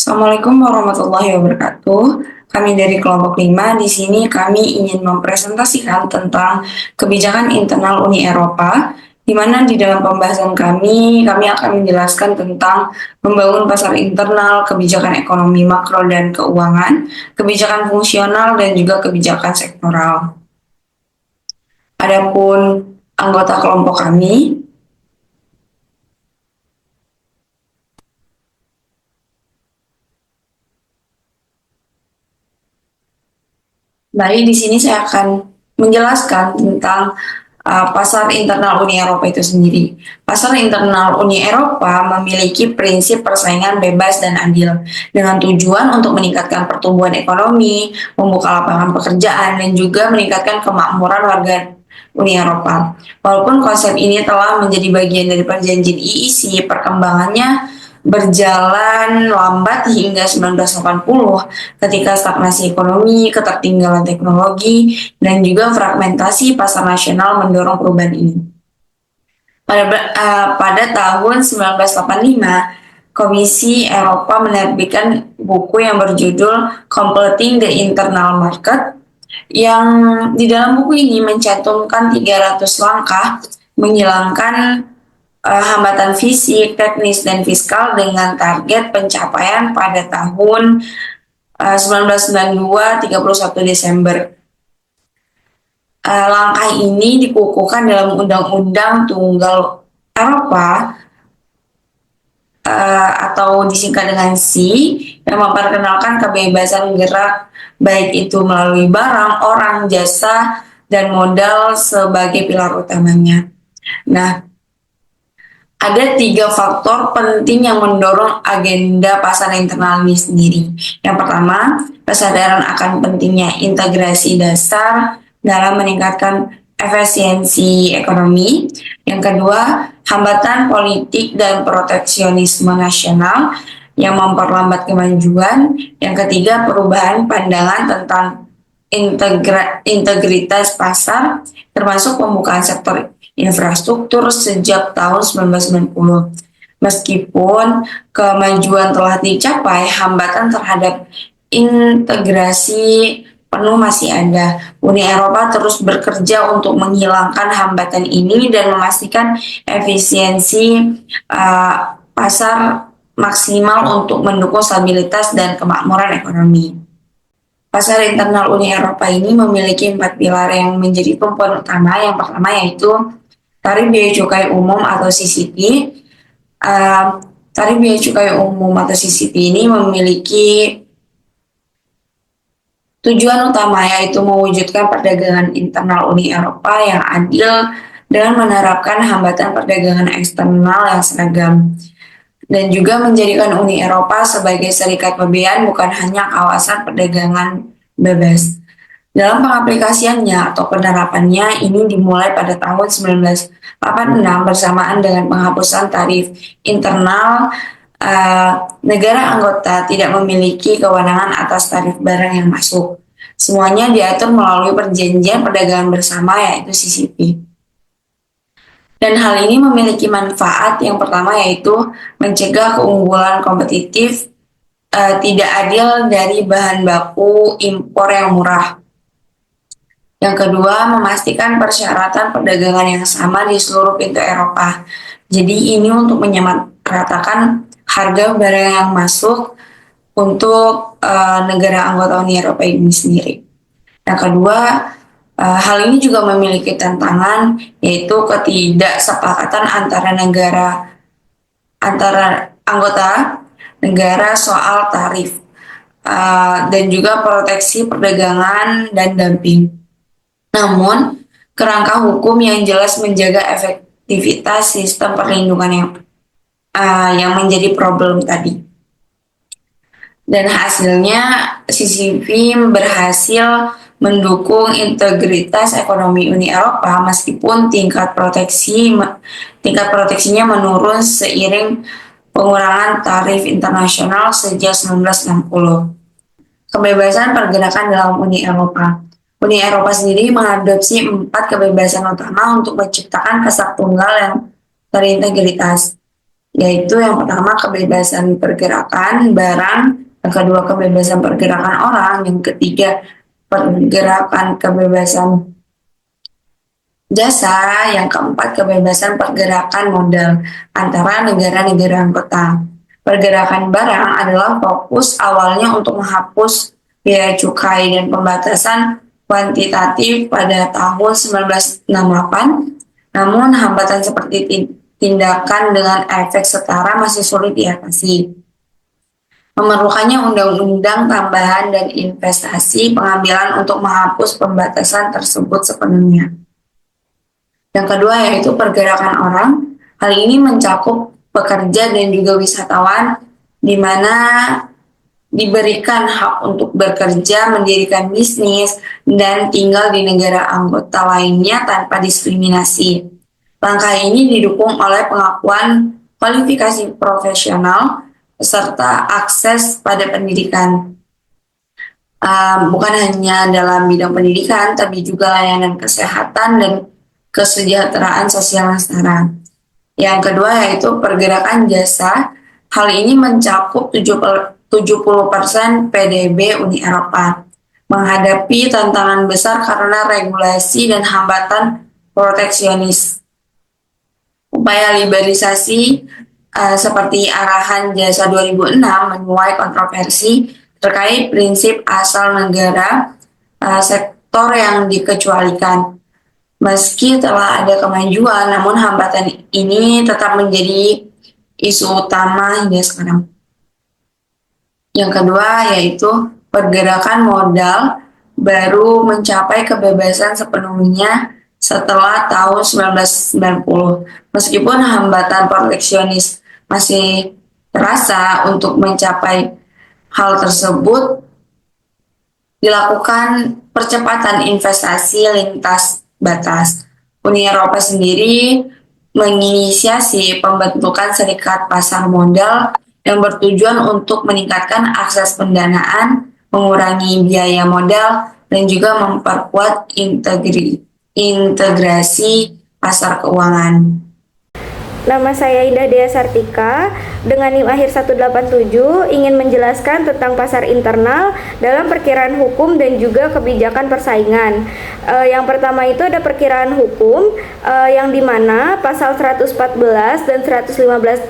Assalamualaikum warahmatullahi wabarakatuh. Kami dari kelompok 5 di sini kami ingin mempresentasikan tentang kebijakan internal Uni Eropa, di mana di dalam pembahasan kami akan menjelaskan tentang membangun pasar internal, kebijakan ekonomi makro dan keuangan, kebijakan fungsional, dan juga kebijakan sektoral. Adapun anggota kelompok kami, baik, di sini saya akan menjelaskan tentang pasar internal Uni Eropa itu sendiri. Pasar internal Uni Eropa memiliki prinsip persaingan bebas dan adil dengan tujuan untuk meningkatkan pertumbuhan ekonomi, membuka lapangan pekerjaan, dan juga meningkatkan kemakmuran warga Uni Eropa. Walaupun konsep ini telah menjadi bagian dari perjanjian EEC, perkembangannya berjalan lambat hingga 1980 ketika stagnasi ekonomi, ketertinggalan teknologi, dan juga fragmentasi pasar nasional mendorong perubahan ini. Pada tahun 1985, Komisi Eropa menerbitkan buku yang berjudul Completing the Internal Market, yang di dalam buku ini mencantumkan 300 langkah menghilangkan hambatan fisik, teknis, dan fiskal dengan target pencapaian pada tahun 1992, 31 Desember. Langkah ini dikukuhkan dalam Undang-Undang Tunggal Eropa atau disingkat dengan C, yang memperkenalkan kebebasan gerak baik itu melalui barang, orang, jasa, dan modal sebagai pilar utamanya. Nah, ada 3 faktor penting yang mendorong agenda pasar internal ini sendiri. Yang pertama, kesadaran akan pentingnya integrasi dasar dalam meningkatkan efisiensi ekonomi. Yang kedua, hambatan politik dan proteksionisme nasional yang memperlambat kemajuan. Yang ketiga, perubahan pandangan tentang integritas pasar, termasuk pembukaan sektor infrastruktur sejak tahun 1990. Meskipun kemajuan telah dicapai, hambatan terhadap integrasi penuh masih ada. Uni Eropa terus bekerja untuk menghilangkan hambatan ini dan memastikan efisiensi pasar maksimal untuk mendukung stabilitas dan kemakmuran ekonomi. Pasar internal Uni Eropa ini memiliki 4 pilar yang menjadi tumpuan utama. Yang pertama yaitu tarif biaya cukai umum atau CCP. Tarif biaya cukai umum atau CCP ini memiliki tujuan utama yaitu mewujudkan perdagangan internal Uni Eropa yang adil dengan menerapkan hambatan perdagangan eksternal yang seragam, dan juga menjadikan Uni Eropa sebagai serikat pabean, bukan hanya kawasan perdagangan bebas. Dalam pengaplikasiannya atau penerapannya ini dimulai pada tahun 1986 bersamaan dengan penghapusan tarif internal. Negara anggota tidak memiliki kewenangan atas tarif barang yang masuk. Semuanya diatur melalui perjanjian perdagangan bersama yaitu CCP. Dan hal ini memiliki manfaat yang pertama yaitu mencegah keunggulan kompetitif tidak adil dari bahan baku impor yang murah. Yang kedua, memastikan persyaratan perdagangan yang sama di seluruh pintu Eropa. Jadi ini untuk menyamaratakan harga barang yang masuk untuk negara anggota Uni Eropa ini sendiri. Yang kedua, hal ini juga memiliki tantangan yaitu ketidaksepakatan antara anggota negara soal tarif dan juga proteksi perdagangan dan dumping. Namun, kerangka hukum yang jelas menjaga efektivitas sistem perlindungan yang menjadi problem tadi. Dan hasilnya, CCP berhasil mendukung integritas ekonomi Uni Eropa meskipun tingkat proteksinya menurun seiring pengurangan tarif internasional sejak 1960. Kebebasan pergerakan dalam Uni Eropa. Uni Eropa sendiri mengadopsi 4 kebebasan utama untuk menciptakan pasar tunggal yang berintegritas. yaitu yang pertama kebebasan pergerakan barang, yang kedua kebebasan pergerakan orang, yang ketiga pergerakan kebebasan jasa, yang keempat kebebasan pergerakan modal antara negara-negara anggota. Pergerakan barang adalah fokus awalnya untuk menghapus biaya cukai dan pembatasan kuantitatif pada tahun 1968, namun hambatan seperti tindakan dengan efek setara masih sulit diatasi. Memerlukannya undang-undang tambahan dan investasi pengambilan untuk menghapus pembatasan tersebut sepenuhnya. Yang kedua yaitu pergerakan orang. Hal ini mencakup pekerja dan juga wisatawan di mana diberikan hak untuk bekerja, mendirikan bisnis, dan tinggal di negara anggota lainnya tanpa diskriminasi. Langkah ini didukung oleh pengakuan kualifikasi profesional serta akses pada pendidikan. Bukan hanya dalam bidang pendidikan, tapi juga layanan kesehatan dan kesejahteraan sosial yang setara. Yang kedua yaitu pergerakan jasa. Hal ini mencakup 70% PDB Uni Eropa. Menghadapi tantangan besar karena regulasi dan hambatan proteksionis. Upaya liberalisasi seperti arahan jasa 2006 menuai kontroversi terkait prinsip asal negara sektor yang dikecualikan. Meski telah ada kemajuan, namun hambatan ini tetap menjadi isu utama hingga sekarang. Yang kedua yaitu pergerakan modal baru mencapai kebebasan sepenuhnya setelah tahun 1990. Meskipun hambatan proteksionis masih terasa, untuk mencapai hal tersebut dilakukan percepatan investasi lintas batas. Uni Eropa sendiri menginisiasi pembentukan serikat pasar modal yang bertujuan untuk meningkatkan akses pendanaan, mengurangi biaya modal, dan juga memperkuat integrasi pasar keuangan. Nama saya Indah Dea Sartika, dengan NIM akhir 187 ingin menjelaskan tentang pasar internal dalam perkiraan hukum dan juga kebijakan persaingan. Yang pertama itu ada perkiraan hukum, yang dimana pasal 114 dan 115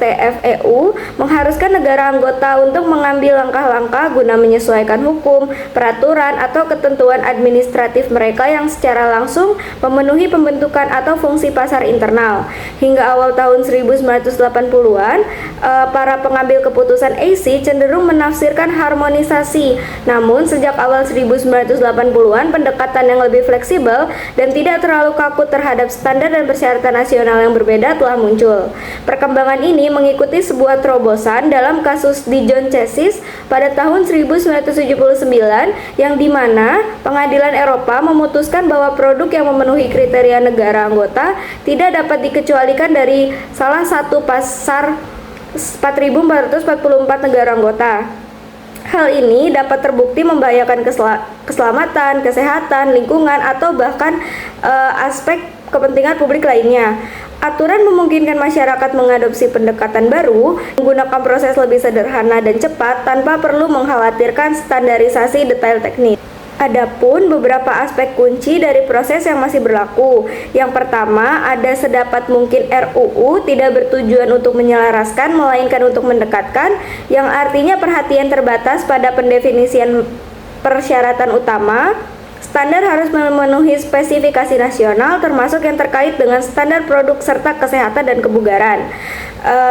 TFEU mengharuskan negara anggota untuk mengambil langkah-langkah guna menyesuaikan hukum, peraturan, atau ketentuan administratif mereka yang secara langsung memenuhi pembentukan atau fungsi pasar internal. Hingga awal tahun 1980-an, para pengambil keputusan AC cenderung menafsirkan harmonisasi. Namun sejak awal 1980-an, pendekatan yang lebih fleksibel dan tidak terlalu kaku terhadap standar dan persyaratan nasional yang berbeda telah muncul. Perkembangan ini mengikuti sebuah terobosan dalam kasus Dijon Chassis pada tahun 1979, yang dimana pengadilan Eropa memutuskan bahwa produk yang memenuhi kriteria negara anggota tidak dapat dikecualikan dari salah satu pasar 4.444 negara anggota. Hal ini dapat terbukti membahayakan keselamatan, kesehatan, lingkungan, atau bahkan aspek kepentingan publik lainnya. Aturan memungkinkan masyarakat mengadopsi pendekatan baru, menggunakan proses lebih sederhana dan cepat tanpa perlu mengkhawatirkan standarisasi detail teknis. Adapun beberapa aspek kunci dari proses yang masih berlaku. Yang pertama, ada sedapat mungkin RUU tidak bertujuan untuk menyelaraskan, melainkan untuk mendekatkan, yang artinya perhatian terbatas pada pendefinisian persyaratan utama. Standar harus memenuhi spesifikasi nasional, termasuk yang terkait dengan standar produk serta kesehatan dan kebugaran.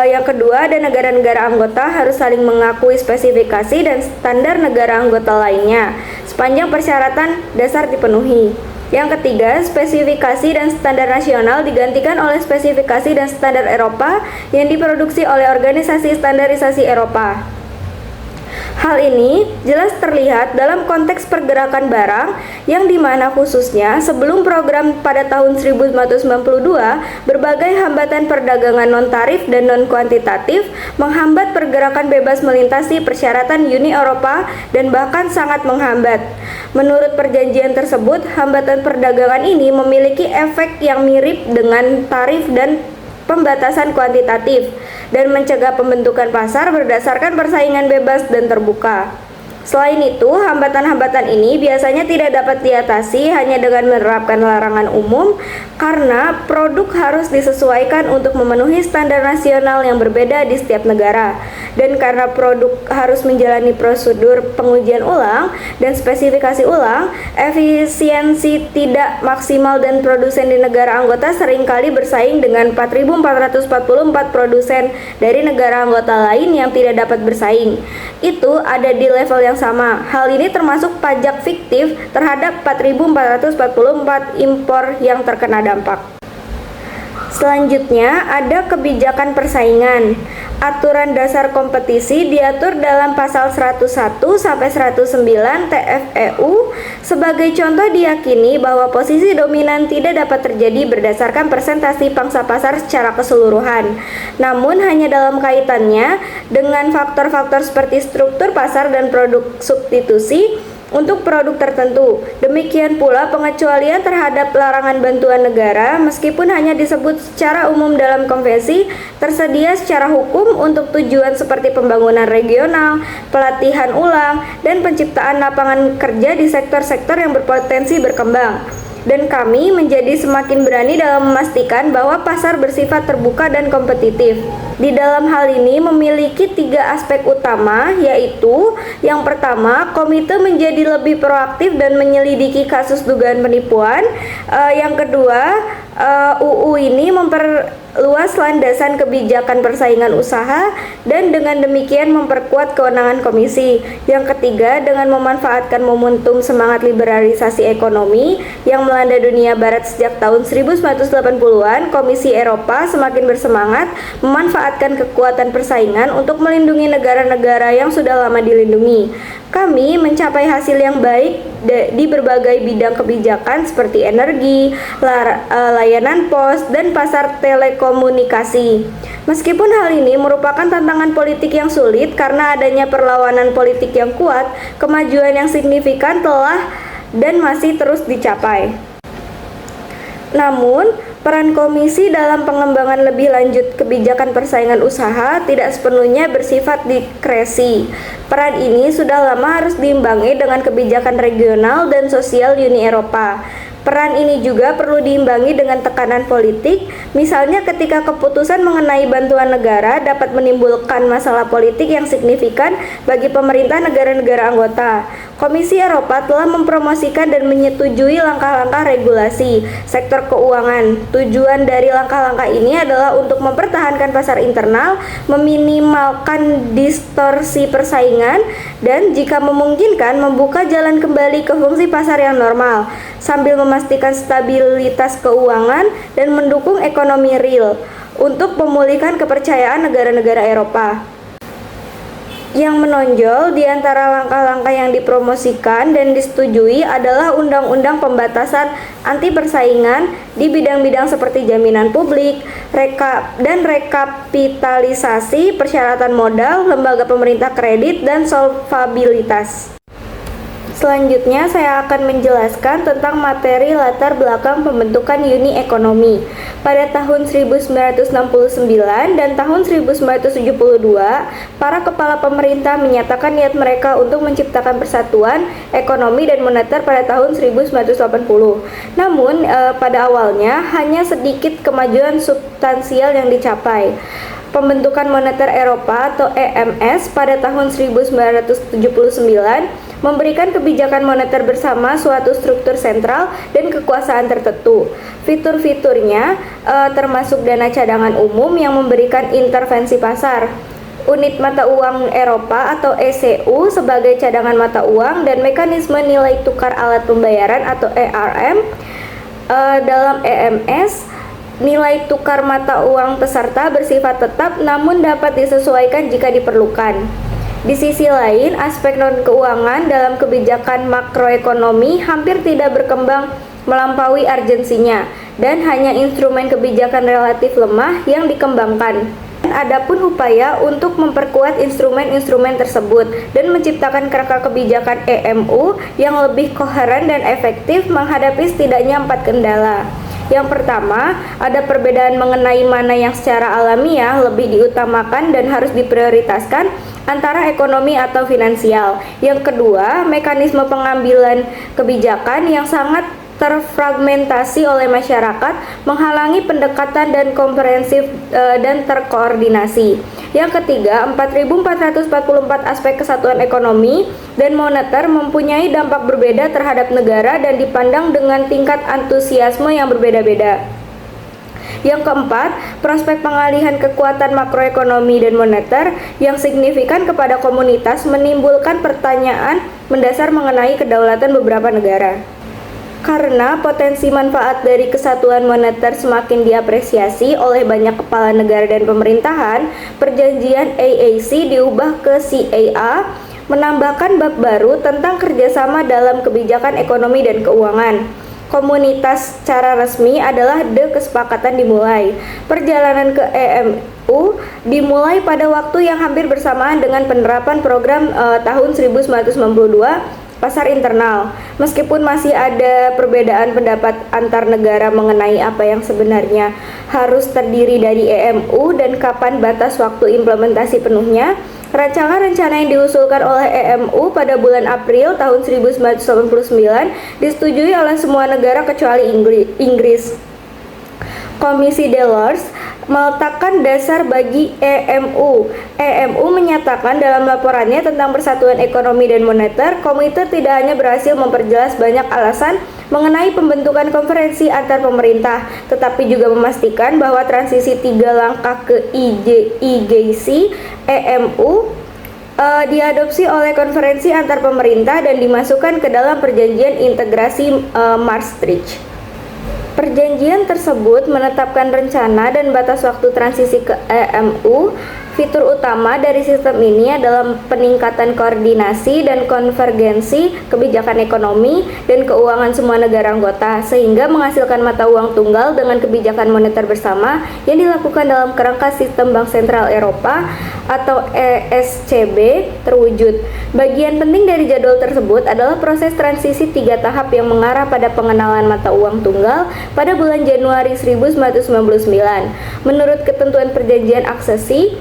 Yang kedua, ada negara-negara anggota harus saling mengakui spesifikasi dan standar negara anggota lainnya sepanjang persyaratan dasar dipenuhi. Yang ketiga, spesifikasi dan standar nasional digantikan oleh spesifikasi dan standar Eropa yang diproduksi oleh Organisasi Standarisasi Eropa. Hal ini jelas terlihat dalam konteks pergerakan barang, yang dimana khususnya sebelum program pada tahun 1992, berbagai hambatan perdagangan non-tarif dan non-kuantitatif menghambat pergerakan bebas melintasi persyaratan Uni Eropa dan bahkan sangat menghambat. Menurut perjanjian tersebut, hambatan perdagangan ini memiliki efek yang mirip dengan tarif dan pembatasan kuantitatif, dan mencegah pembentukan pasar berdasarkan persaingan bebas dan terbuka. Selain itu, hambatan-hambatan ini biasanya tidak dapat diatasi hanya dengan menerapkan larangan umum, karena produk harus disesuaikan untuk memenuhi standar nasional yang berbeda di setiap negara. Dan karena produk harus menjalani prosedur pengujian ulang dan spesifikasi ulang, efisiensi tidak maksimal dan produsen di negara anggota seringkali bersaing dengan 4.444 produsen dari negara anggota lain yang tidak dapat bersaing. Itu ada di level yang sama. Hal ini termasuk pajak fiktif terhadap 4.444 impor yang terkena dampak. Selanjutnya ada kebijakan persaingan. Aturan dasar kompetisi diatur dalam pasal 101 sampai 109 TFEU. Sebagai contoh, diyakini bahwa posisi dominan tidak dapat terjadi berdasarkan persentase pangsa pasar secara keseluruhan, namun hanya dalam kaitannya dengan faktor-faktor seperti struktur pasar dan produk substitusi untuk produk tertentu. Demikian pula pengecualian terhadap larangan bantuan negara, meskipun hanya disebut secara umum dalam konvensi, tersedia secara hukum untuk tujuan seperti pembangunan regional, pelatihan ulang, dan penciptaan lapangan kerja di sektor-sektor yang berpotensi berkembang. Dan kami menjadi semakin berani dalam memastikan bahwa pasar bersifat terbuka dan kompetitif. Di dalam hal ini memiliki 3 aspek utama, yaitu yang pertama, komite menjadi lebih proaktif dan menyelidiki kasus dugaan penipuan. Yang kedua, UU ini memperluas landasan kebijakan persaingan usaha dan dengan demikian memperkuat kewenangan komisi. Yang ketiga, dengan memanfaatkan momentum semangat liberalisasi ekonomi yang melanda dunia barat sejak tahun 1980-an, Komisi Eropa semakin bersemangat memanfaatkan kekuatan persaingan untuk melindungi negara-negara yang sudah lama dilindungi. Kami mencapai hasil yang baik di berbagai bidang kebijakan seperti energi, layanan pos, dan pasar telekomunikasi. Meskipun hal ini merupakan tantangan politik yang sulit karena adanya perlawanan politik yang kuat, kemajuan yang signifikan telah dan masih terus dicapai. Namun, peran komisi dalam pengembangan lebih lanjut kebijakan persaingan usaha tidak sepenuhnya bersifat diskresi. Peran ini sudah lama harus diimbangi dengan kebijakan regional dan sosial Uni Eropa. Peran ini juga perlu diimbangi dengan tekanan politik, misalnya ketika keputusan mengenai bantuan negara dapat menimbulkan masalah politik yang signifikan bagi pemerintah negara-negara anggota. Komisi Eropa telah mempromosikan dan menyetujui langkah-langkah regulasi sektor keuangan. Tujuan dari langkah-langkah ini adalah untuk mempertahankan pasar internal, meminimalkan distorsi persaingan, dan jika memungkinkan membuka jalan kembali ke fungsi pasar yang normal, sambil memastikan stabilitas keuangan dan mendukung ekonomi real untuk memulihkan kepercayaan negara-negara Eropa. Yang menonjol di antara langkah-langkah yang dipromosikan dan disetujui adalah undang-undang pembatasan anti persaingan di bidang-bidang seperti jaminan publik, dan rekapitalisasi, persyaratan modal, lembaga pemerintah kredit, dan solvabilitas. Selanjutnya saya akan menjelaskan tentang materi latar belakang pembentukan Uni Ekonomi. Pada tahun 1969 dan tahun 1972, para kepala pemerintah menyatakan niat mereka untuk menciptakan persatuan ekonomi dan moneter pada tahun 1980. Namun, pada awalnya hanya sedikit kemajuan substansial yang dicapai. Pembentukan Moneter Eropa atau EMS pada tahun 1979 memberikan kebijakan moneter bersama suatu struktur sentral dan kekuasaan tertentu. Fitur-fiturnya termasuk dana cadangan umum yang memberikan intervensi pasar, unit mata uang Eropa atau ECU sebagai cadangan mata uang, dan mekanisme nilai tukar alat pembayaran atau ERM. Dalam EMS, nilai tukar mata uang peserta bersifat tetap namun dapat disesuaikan jika diperlukan. Di sisi lain, aspek non-keuangan dalam kebijakan makroekonomi hampir tidak berkembang melampaui urgensinya, dan hanya instrumen kebijakan relatif lemah yang dikembangkan. Adapun upaya untuk memperkuat instrumen-instrumen tersebut dan menciptakan kerangka kebijakan EMU yang lebih koheren dan efektif menghadapi setidaknya 4 kendala. Yang pertama, ada perbedaan mengenai mana yang secara alamiah lebih diutamakan dan harus diprioritaskan antara ekonomi atau finansial. Yang kedua, mekanisme pengambilan kebijakan yang sangat terfragmentasi oleh masyarakat, menghalangi pendekatan dan komprehensif dan terkoordinasi. Yang ketiga, 4.444 aspek kesatuan ekonomi dan moneter mempunyai dampak berbeda terhadap negara dan dipandang dengan tingkat antusiasme yang berbeda-beda. Yang keempat, prospek pengalihan kekuatan makroekonomi dan moneter yang signifikan kepada komunitas menimbulkan pertanyaan mendasar mengenai kedaulatan beberapa negara. Karena potensi manfaat dari kesatuan moneter semakin diapresiasi oleh banyak kepala negara dan pemerintahan, perjanjian AAC diubah ke CAA, menambahkan bab baru tentang kerjasama dalam kebijakan ekonomi dan keuangan. Komunitas secara resmi adalah kesepakatan dimulai. Perjalanan ke EMU dimulai pada waktu yang hampir bersamaan dengan penerapan program tahun 1992 pasar internal. Meskipun masih ada perbedaan pendapat antar negara mengenai apa yang sebenarnya harus terdiri dari EMU dan kapan batas waktu implementasi penuhnya, rancangan rencana yang diusulkan oleh EMU pada bulan April tahun 1989 disetujui oleh semua negara kecuali Inggris. Komisi Delors meletakkan dasar bagi EMU. EMU menyatakan dalam laporannya tentang persatuan ekonomi dan moneter, komite tidak hanya berhasil memperjelas banyak alasan mengenai pembentukan konferensi antar pemerintah, tetapi juga memastikan bahwa transisi 3 langkah ke IGC EMU diadopsi oleh konferensi antar pemerintah dan dimasukkan ke dalam perjanjian integrasi Maastricht. Perjanjian tersebut menetapkan rencana dan batas waktu transisi ke EMU. Fitur utama dari sistem ini adalah peningkatan koordinasi dan konvergensi kebijakan ekonomi dan keuangan semua negara anggota, sehingga menghasilkan mata uang tunggal dengan kebijakan moneter bersama yang dilakukan dalam kerangka sistem Bank Sentral Eropa atau ESCB terwujud. Bagian penting dari jadwal tersebut adalah proses transisi 3 tahap yang mengarah pada pengenalan mata uang tunggal pada bulan Januari 1999. Menurut ketentuan perjanjian aksesi,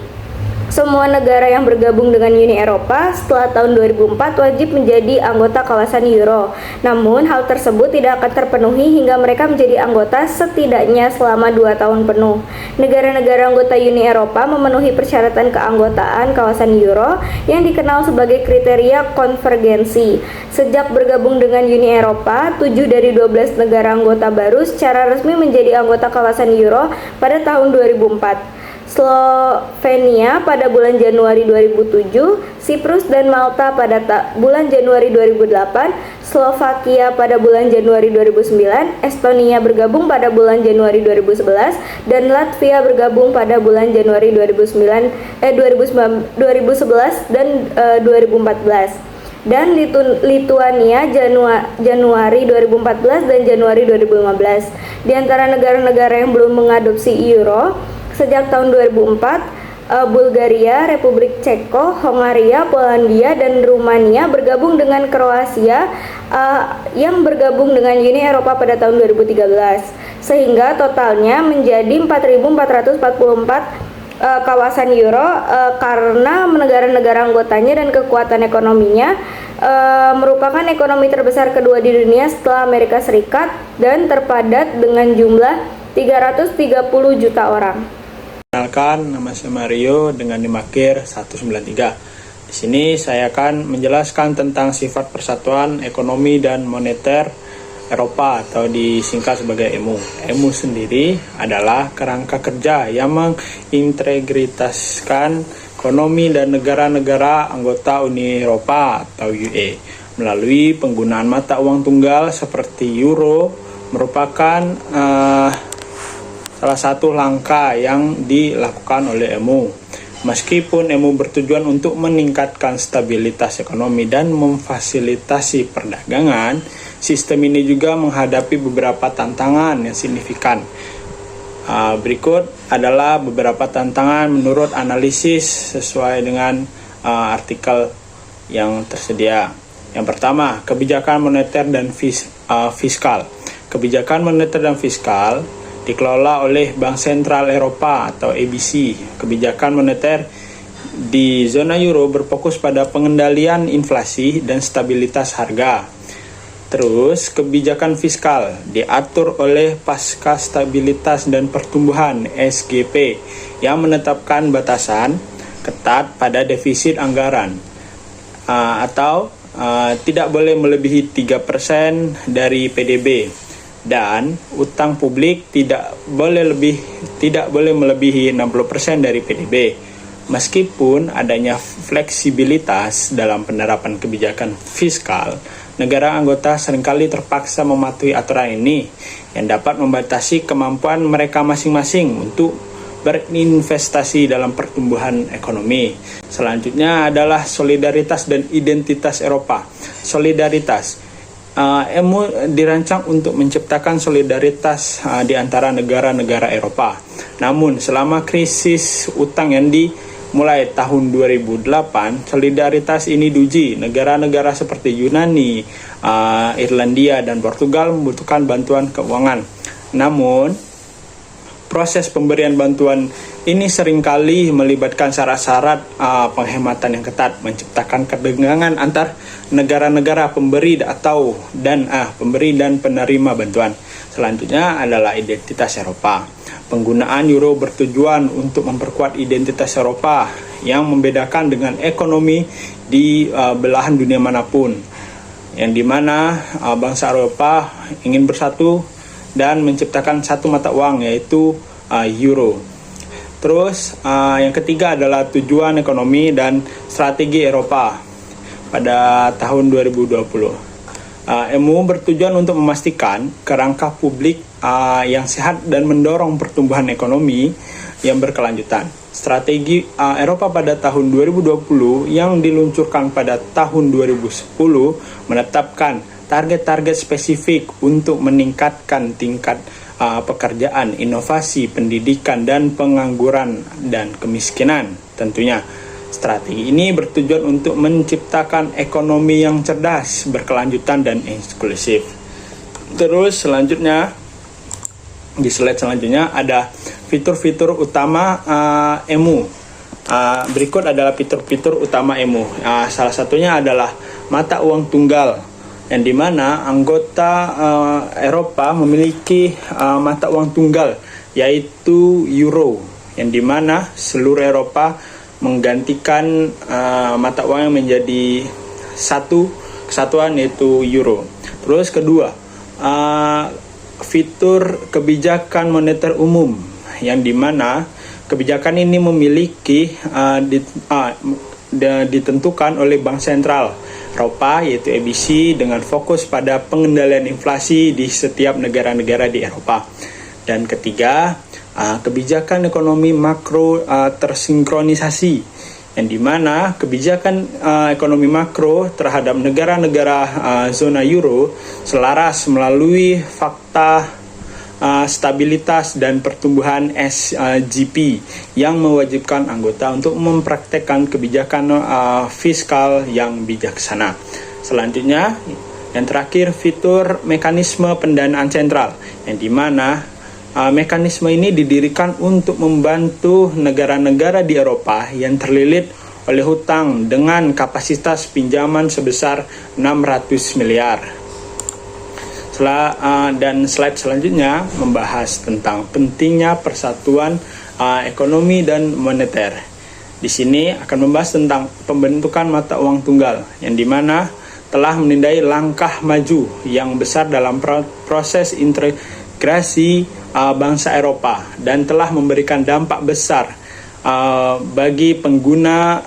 semua negara yang bergabung dengan Uni Eropa setelah tahun 2004 wajib menjadi anggota kawasan Euro. Namun, hal tersebut tidak akan terpenuhi hingga mereka menjadi anggota setidaknya selama 2 tahun penuh. Negara-negara anggota Uni Eropa memenuhi persyaratan keanggotaan kawasan Euro yang dikenal sebagai kriteria konvergensi. Sejak bergabung dengan Uni Eropa, 7 dari 12 negara anggota baru secara resmi menjadi anggota kawasan Euro pada tahun 2004. Slovenia pada bulan Januari 2007, Siprus dan Malta pada bulan Januari 2008, Slovakia pada bulan Januari 2009, Estonia bergabung pada bulan Januari 2011, dan Latvia bergabung pada bulan Januari 2011 dan 2014. Dan Lituania Januari 2014 dan Januari 2015. Di antara negara-negara yang belum mengadopsi euro sejak tahun 2004, Bulgaria, Republik Ceko, Hongaria, Polandia, dan Rumania bergabung dengan Kroasia yang bergabung dengan Uni Eropa pada tahun 2013, sehingga totalnya menjadi 4.444 kawasan euro karena negara-negara anggotanya dan kekuatan ekonominya merupakan ekonomi terbesar kedua di dunia setelah Amerika Serikat dan terpadat dengan jumlah 330 juta orang. Perkenalkan, nama saya Mario dengan NIM akhir 193. Di sini saya akan menjelaskan tentang sifat persatuan ekonomi dan moneter Eropa atau disingkat sebagai EMU. EMU sendiri adalah kerangka kerja yang mengintegritaskan ekonomi dan negara-negara anggota Uni Eropa atau UE melalui penggunaan mata uang tunggal seperti euro. Merupakan salah satu langkah yang dilakukan oleh EMU. Meskipun EMU bertujuan untuk meningkatkan stabilitas ekonomi dan memfasilitasi perdagangan, sistem ini juga menghadapi beberapa tantangan yang signifikan. Berikut adalah beberapa tantangan menurut analisis sesuai dengan artikel yang tersedia. Yang pertama, kebijakan moneter dan fiskal. Kebijakan moneter dan fiskal dikelola oleh Bank Sentral Eropa atau EBC. Kebijakan moneter di zona euro berfokus pada pengendalian inflasi dan stabilitas harga. Terus, kebijakan fiskal diatur oleh Pasca Stabilitas dan Pertumbuhan (SGP) yang menetapkan batasan ketat pada defisit anggaran atau tidak boleh melebihi 3% dari PDB, dan utang publik tidak boleh melebihi 60% dari PDB. Meskipun adanya fleksibilitas dalam penerapan kebijakan fiskal, negara anggota seringkali terpaksa mematuhi aturan ini yang dapat membatasi kemampuan mereka masing-masing untuk berinvestasi dalam pertumbuhan ekonomi. Selanjutnya adalah solidaritas dan identitas Eropa. Solidaritas. EMU dirancang untuk menciptakan solidaritas di antara negara-negara Eropa. Namun, selama krisis utang yang dimulai tahun 2008, solidaritas ini diuji. Negara-negara seperti Yunani, Irlandia, dan Portugal membutuhkan bantuan keuangan. Namun, proses pemberian bantuan ini seringkali melibatkan syarat-syarat penghematan yang ketat, menciptakan ketegangan antar negara-negara pemberi pemberi dan penerima bantuan. Selanjutnya adalah identitas Eropa. Penggunaan euro bertujuan untuk memperkuat identitas Eropa yang membedakan dengan ekonomi di belahan dunia manapun, yang dimana bangsa Eropa ingin bersatu dan menciptakan satu mata uang, yaitu euro. Terus yang ketiga adalah tujuan ekonomi dan strategi Eropa pada tahun 2020. EMU bertujuan untuk memastikan kerangka publik yang sehat dan mendorong pertumbuhan ekonomi yang berkelanjutan. Strategi Eropa pada tahun 2020 yang diluncurkan pada tahun 2010 menetapkan target-target spesifik untuk meningkatkan tingkat pekerjaan, inovasi, pendidikan, dan pengangguran dan kemiskinan. Tentunya, strategi ini bertujuan untuk menciptakan ekonomi yang cerdas, berkelanjutan, dan inklusif. Terus selanjutnya, di slide selanjutnya ada fitur-fitur utama EMU. Berikut adalah fitur-fitur utama EMU. Salah satunya adalah mata uang tunggal, yang dimana anggota Eropa memiliki mata uang tunggal, yaitu euro, yang dimana seluruh Eropa menggantikan mata uang yang menjadi satu kesatuan, yaitu euro. Terus kedua, fitur kebijakan moneter umum, yang dimana kebijakan ini memiliki ditentukan oleh Bank Sentral Eropa, yaitu EBC, dengan fokus pada pengendalian inflasi di setiap negara-negara di Eropa. Dan ketiga, kebijakan ekonomi makro tersinkronisasi, yang dimana kebijakan ekonomi makro terhadap negara-negara zona euro selaras melalui fakta stabilitas dan pertumbuhan SGP yang mewajibkan anggota untuk mempraktekkan kebijakan fiskal yang bijaksana. Selanjutnya, yang terakhir, fitur mekanisme pendanaan sentral, yang dimana mekanisme ini didirikan untuk membantu negara-negara di Eropa yang terlilit oleh hutang dengan kapasitas pinjaman sebesar 600 miliar. Dan slide selanjutnya membahas tentang pentingnya persatuan ekonomi dan moneter. Di sini akan membahas tentang pembentukan mata uang tunggal, yang dimana telah menandai langkah maju yang besar dalam proses integrasi bangsa Eropa dan telah memberikan dampak besar bagi pengguna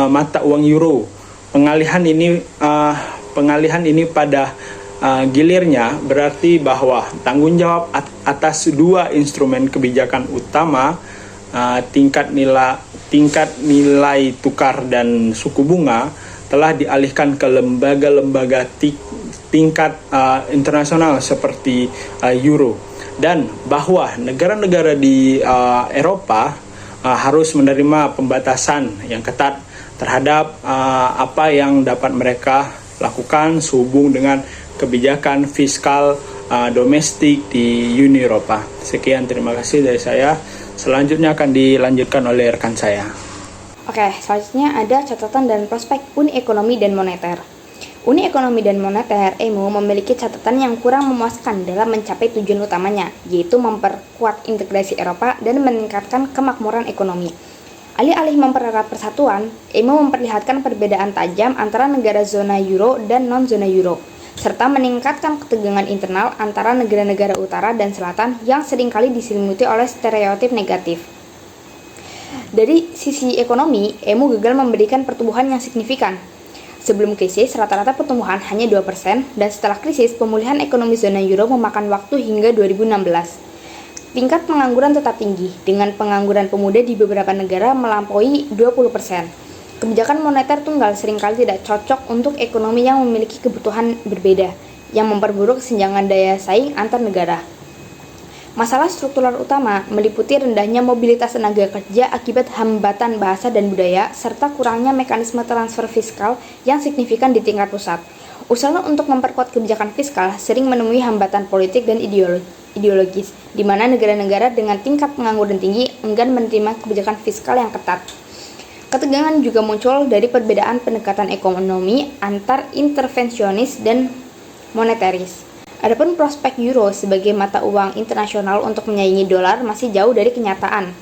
mata uang euro. Pengalihan ini pada gilirnya berarti bahwa tanggung jawab atas dua instrumen kebijakan utama, tingkat nilai tukar dan suku bunga, telah dialihkan ke lembaga-lembaga tingkat internasional seperti euro, dan bahwa negara-negara di Eropa harus menerima pembatasan yang ketat terhadap apa yang dapat mereka lakukan sehubung dengan kebijakan fiskal domestik di Uni Eropa. Sekian, terima kasih dari saya. Selanjutnya akan dilanjutkan oleh rekan saya. Oke, selanjutnya ada catatan dan prospek Uni Ekonomi dan Moneter. Uni Ekonomi dan Moneter (EMU) memiliki catatan yang kurang memuaskan dalam mencapai tujuan utamanya, yaitu memperkuat integrasi Eropa dan meningkatkan kemakmuran ekonomi. Alih-alih mempererat persatuan, EMU memperlihatkan perbedaan tajam antara negara zona euro dan non-zona euro, serta meningkatkan ketegangan internal antara negara-negara utara dan selatan yang seringkali diselimuti oleh stereotip negatif. Dari sisi ekonomi, EMU gagal memberikan pertumbuhan yang signifikan. Sebelum krisis, rata-rata pertumbuhan hanya 2%, dan setelah krisis, pemulihan ekonomi zona euro memakan waktu hingga 2016. Tingkat pengangguran tetap tinggi, dengan pengangguran pemuda di beberapa negara melampaui 20%. Kebijakan moneter tunggal seringkali tidak cocok untuk ekonomi yang memiliki kebutuhan berbeda, yang memperburuk kesenjangan daya saing antar negara. Masalah struktural utama meliputi rendahnya mobilitas tenaga kerja akibat hambatan bahasa dan budaya, serta kurangnya mekanisme transfer fiskal yang signifikan di tingkat pusat. Usaha untuk memperkuat kebijakan fiskal sering menemui hambatan politik dan ideologis, di mana negara-negara dengan tingkat pengangguran tinggi enggan menerima kebijakan fiskal yang ketat. Ketegangan juga muncul dari perbedaan pendekatan ekonomi antar intervensionis dan moneteris. Adapun prospek euro sebagai mata uang internasional untuk menyaingi dolar masih jauh dari kenyataan.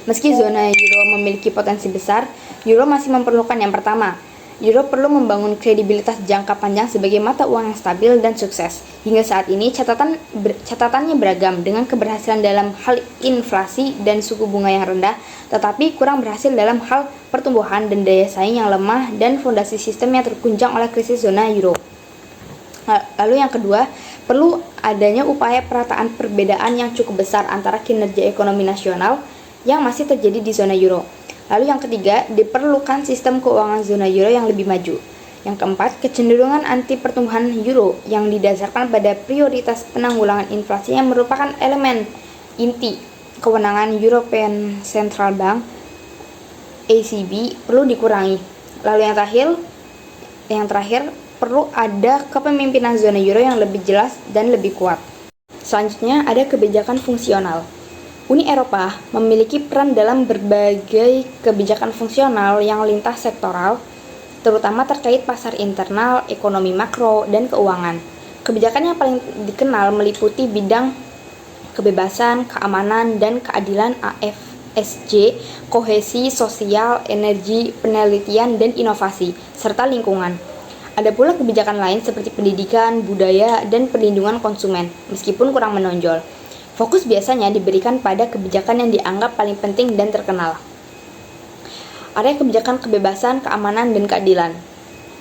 Meski zona euro memiliki potensi besar, euro masih memerlukan yang pertama. Euro perlu membangun kredibilitas jangka panjang sebagai mata uang yang stabil dan sukses. Hingga saat ini catatannya beragam dengan keberhasilan dalam hal inflasi dan suku bunga yang rendah, tetapi kurang berhasil dalam hal pertumbuhan dan daya saing yang lemah dan fondasi sistem yang terguncang oleh krisis zona euro. Lalu yang kedua, perlu adanya upaya perataan perbedaan yang cukup besar antara kinerja ekonomi nasional yang masih terjadi di zona euro. Lalu yang ketiga, diperlukan sistem keuangan zona euro yang lebih maju. Yang keempat, kecenderungan anti pertumbuhan euro yang didasarkan pada prioritas penanggulangan inflasi yang merupakan elemen inti kewenangan European Central Bank (ECB) perlu dikurangi. Lalu yang terakhir perlu ada kepemimpinan zona euro yang lebih jelas dan lebih kuat. Selanjutnya ada kebijakan fungsional. Uni Eropa memiliki peran dalam berbagai kebijakan fungsional yang lintas sektoral, terutama terkait pasar internal, ekonomi makro, dan keuangan. Kebijakan yang paling dikenal meliputi bidang kebebasan, keamanan, dan keadilan AFSC, kohesi sosial, energi, penelitian, dan inovasi, serta lingkungan. Ada pula kebijakan lain seperti pendidikan, budaya, dan perlindungan konsumen, meskipun kurang menonjol. Fokus biasanya diberikan pada kebijakan yang dianggap paling penting dan terkenal. Area kebijakan kebebasan, keamanan, dan keadilan.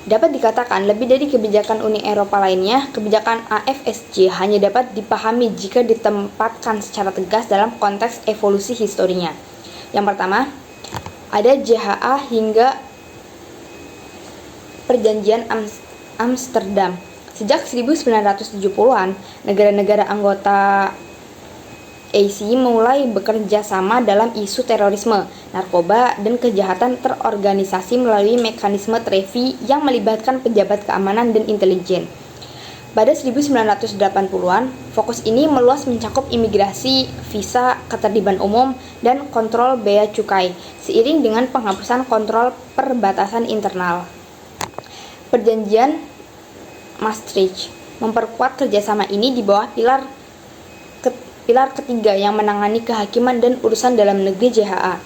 Dapat dikatakan lebih dari kebijakan Uni Eropa lainnya, kebijakan AFSC hanya dapat dipahami jika ditempatkan secara tegas dalam konteks evolusi historinya. Yang pertama, ada JHA hingga Perjanjian Amsterdam. Sejak 1970-an, negara-negara anggota AC mulai bekerja sama dalam isu terorisme, narkoba, dan kejahatan terorganisasi melalui mekanisme TREVI yang melibatkan pejabat keamanan dan intelijen. Pada 1980-an, fokus ini meluas mencakup imigrasi, visa, ketertiban umum, dan kontrol bea cukai, seiring dengan penghapusan kontrol perbatasan internal. Perjanjian Maastricht memperkuat kerjasama ini di bawah pilar ketiga yang menangani kehakiman dan urusan dalam negeri JHA.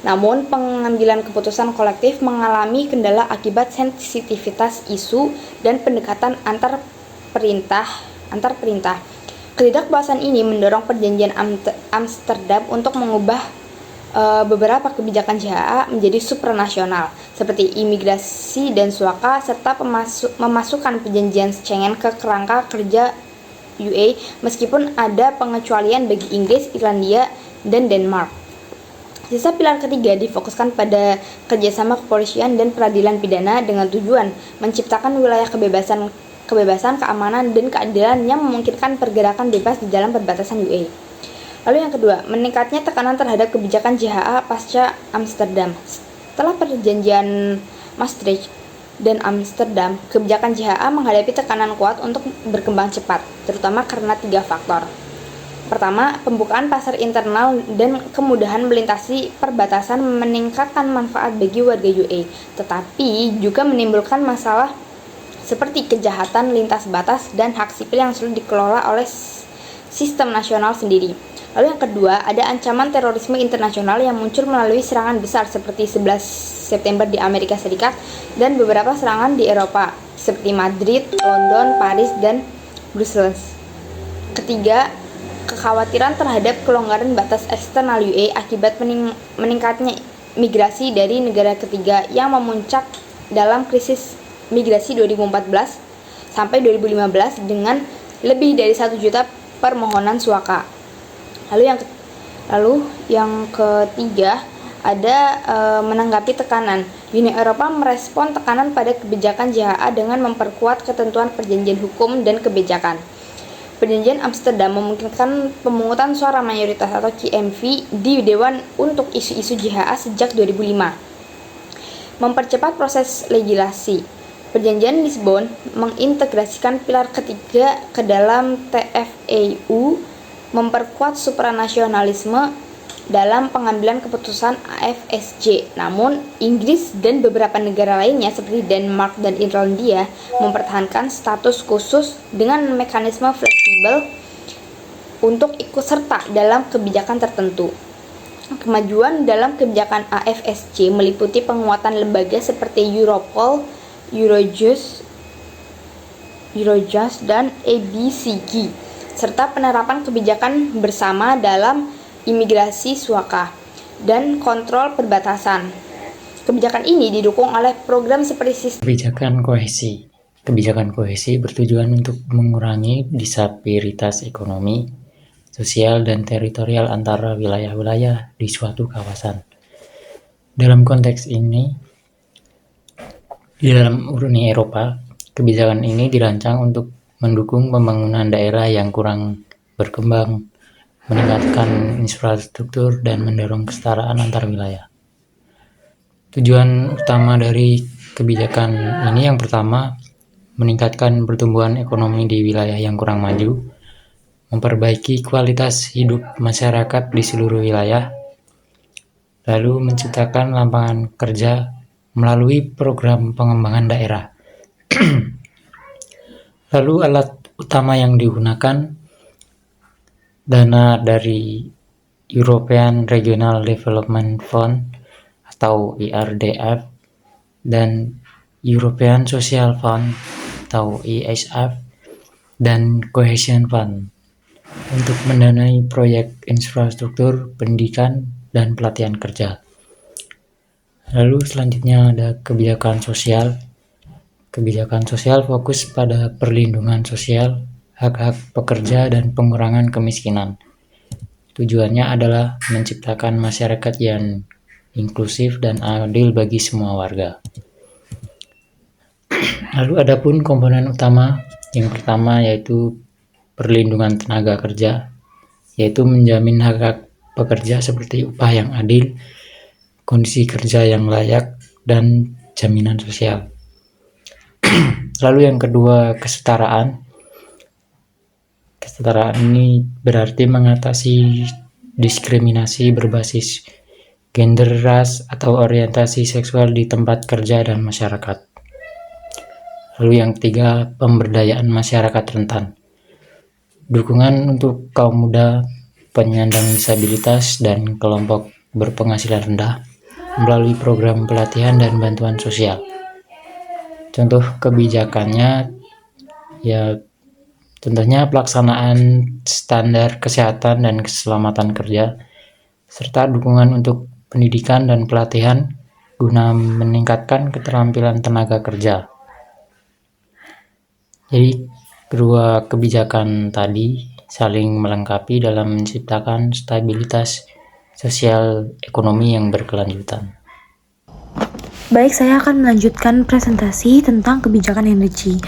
Namun, pengambilan keputusan kolektif mengalami kendala akibat sensitivitas isu dan pendekatan antar perintah. Ketidakpuasan ini mendorong Perjanjian Amsterdam untuk mengubah beberapa kebijakan JHA menjadi supranasional, seperti imigrasi dan suaka, serta memasukkan perjanjian Schengen ke kerangka kerja UE, meskipun ada pengecualian bagi Inggris, Irlandia, dan Denmark. Sisa pilar ketiga difokuskan pada kerjasama kepolisian dan peradilan pidana dengan tujuan menciptakan wilayah kebebasan, keamanan, dan keadilan yang memungkinkan pergerakan bebas di dalam perbatasan UE. Lalu yang kedua, meningkatnya tekanan terhadap kebijakan JHA pasca Amsterdam. Setelah perjanjian Maastricht, dan Amsterdam, kebijakan JHA menghadapi tekanan kuat untuk berkembang cepat, terutama karena 3 faktor. Pertama, pembukaan pasar internal dan kemudahan melintasi perbatasan meningkatkan manfaat bagi warga UE, tetapi juga menimbulkan masalah seperti kejahatan lintas batas dan hak sipil yang sulit dikelola oleh sistem nasional sendiri. Lalu yang kedua, ada ancaman terorisme internasional yang muncul melalui serangan besar seperti 11 September di Amerika Serikat dan beberapa serangan di Eropa seperti Madrid, London, Paris, dan Brussels. Ketiga, kekhawatiran terhadap kelonggaran batas eksternal UE akibat meningkatnya migrasi dari negara ketiga yang memuncak dalam krisis migrasi 2014 sampai 2015 dengan lebih dari 1 juta permohonan suaka. Lalu yang ketiga ada menanggapi tekanan. Uni Eropa merespon tekanan pada kebijakan JHA dengan memperkuat ketentuan perjanjian hukum dan kebijakan. Perjanjian Amsterdam memungkinkan pemungutan suara mayoritas atau QMV di Dewan untuk isu-isu JHA sejak 2005. Mempercepat proses legislasi. Perjanjian Lisbon mengintegrasikan pilar ketiga ke dalam TFEU, memperkuat supranasionalisme dalam pengambilan keputusan AFSJ. Namun, Inggris dan beberapa negara lainnya seperti Denmark dan Irlandia mempertahankan status khusus dengan mekanisme fleksibel untuk ikut serta dalam kebijakan tertentu. Kemajuan dalam kebijakan AFSJ meliputi penguatan lembaga seperti Europol, Eurojust, dan ABCG, serta penerapan kebijakan bersama dalam imigrasi suaka dan kontrol perbatasan. Kebijakan ini didukung oleh program seperti Kebijakan kohesi. Kebijakan kohesi bertujuan untuk mengurangi disparitas ekonomi, sosial, dan teritorial antara wilayah-wilayah di suatu kawasan. Dalam konteks ini, di dalam Uni Eropa, kebijakan ini dirancang untuk mendukung pembangunan daerah yang kurang berkembang, meningkatkan infrastruktur, dan mendorong kesetaraan antar wilayah. Tujuan utama dari kebijakan ini yang pertama, meningkatkan pertumbuhan ekonomi di wilayah yang kurang maju, memperbaiki kualitas hidup masyarakat di seluruh wilayah, lalu menciptakan lapangan kerja melalui program pengembangan daerah. Lalu alat utama yang digunakan dana dari European Regional Development Fund atau ERDF dan European Social Fund atau ESF dan Cohesion Fund untuk mendanai proyek infrastruktur, pendidikan, dan pelatihan kerja. Lalu selanjutnya ada kebijakan sosial. Kebijakan sosial fokus pada perlindungan sosial, hak-hak pekerja, dan pengurangan kemiskinan. Tujuannya adalah menciptakan masyarakat yang inklusif dan adil bagi semua warga. Lalu adapun komponen utama, yang pertama yaitu perlindungan tenaga kerja, yaitu menjamin hak-hak pekerja seperti upah yang adil, kondisi kerja yang layak, dan jaminan sosial. Lalu yang kedua, kesetaraan. Kesetaraan ini berarti mengatasi diskriminasi berbasis gender, ras, atau orientasi seksual di tempat kerja dan masyarakat. Lalu yang ketiga, pemberdayaan masyarakat rentan. Dukungan untuk kaum muda, penyandang disabilitas, dan kelompok berpenghasilan rendah melalui program pelatihan dan bantuan sosial. Contoh kebijakannya ya tentunya pelaksanaan standar kesehatan dan keselamatan kerja, serta dukungan untuk pendidikan dan pelatihan guna meningkatkan keterampilan tenaga kerja. Jadi kedua kebijakan tadi saling melengkapi dalam menciptakan stabilitas sosial ekonomi yang berkelanjutan. Baik, saya akan melanjutkan presentasi tentang kebijakan energi.